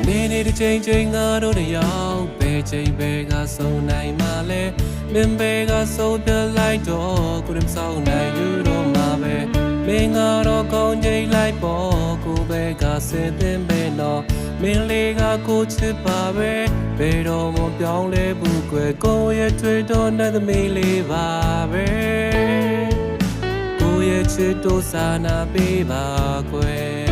နေတချိန်ချိန်ငါတို့တယောက်ဘယ်ချိန်ဘယ်ကဆုံးနိုင်မှလဲမင်းဘယ်ကဆုံးပြလိုက်တော့ကိုယ်မဆောင်နိုင်ယူတော့မှာပဲမင်းကတော့ကောင်းချိန်လိုက်ပေါ်ကိုဘယ်ကစင်သင်ပဲတော့မင်းလေးကကိုချစ်ပါပဲဘယ်တော့မှပြောင်းလဲဘူးကွယ်ကိုရဲ့တွေ့တော့တဲ့သမီးလေးပါပဲကိုရဲ့ချစ်တို့စာနာပေးပါကွယ်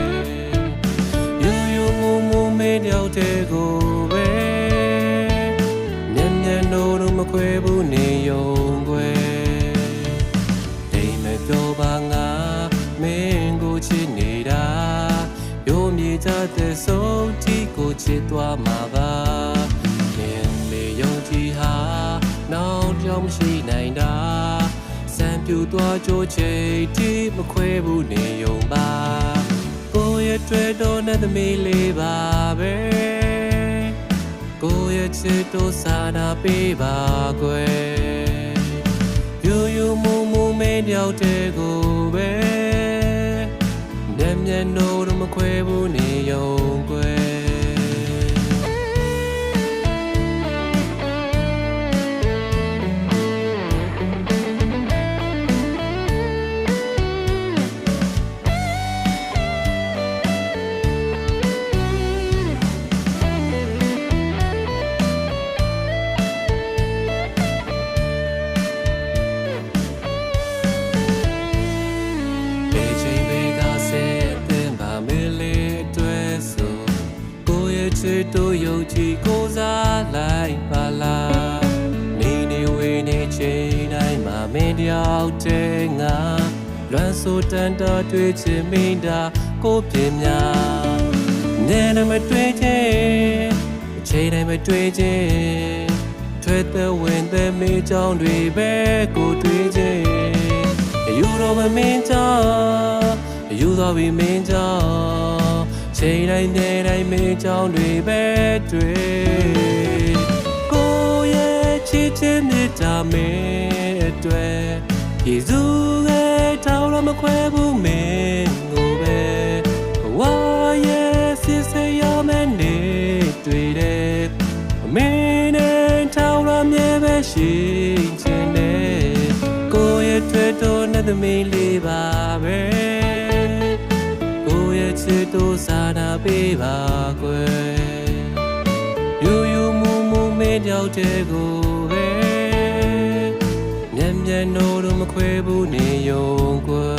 မင်းတယောက်တည်းကိုပဲမျက်မျက်နှိုးတို့မခွဲဘူးနေရုံကွယ်တိမ်မပြောပါငါမင်းကိုချစ်နေတာရိုးမြေကြတဲ့ဆုံးတီကိုချစ်သွားမှာပါမင်းလေးယုံကြည်ဟာနောက်ကြောင်မရှိနိုင်တာစံပြူသွားကြိုးချိန်တီမခွဲဘူးနေရုံပါတွေ့တော့တဲ့သမီးလေးပါပဲကိုရဲ့ချစ်တို့စာနာပေးပါကွယ်ယူယူမူမူမင်းတယောက်တည်းကိုပဲမျက်မျက်နှိုးတော့မခွဲဘူးနေရုံကွယ်ချစ်တို့ယုံကြည်ကိုစားလိုက်ပါလားနေဝေးနေချိန်တိုင်းမှာမင်းတယောက်တည်းငါလွမ်းဆိုတန်တော်တွေ့ချင်မိတာကိုပြင်းများနေနဲ့မတွေ့ချင်အချိန်တိုင်းမတွေ့ချင်ထွက်တဲ့ဝင်တဲ့မေးချောင်းတွေပဲကိုတွေ့ချင်ယူတော့မမင်းချောင်းယူတော့ပြီးမင်းချောင်းချိန်တိုင်းနေ့တိုင်းမေးချောင်းတွေပဲတွေ့ကိုရဲ့ချစ်ချင်းမြတ်တာမင်းအတွက်ယေစုရဲ့ထောက်လို့မခွဲဘူးမင်းကိုပဲဝါရဲ့စစ်စေးရမယ်နေတွေ့တယ်မင်းနဲ့ထောက်လို့မြဲပဲရှိချင်တယ်ကိုရဲ့တွေ့တော့တဲ့သမီးလေးပါပဲချစ်တို့စာနာပေးပါကွယ်ယူယူမူမူမင်းတယောက်တည်းကိုပဲမျက်မျက်နှိုးတို့မခွဲဘူးနေရုံကွယ်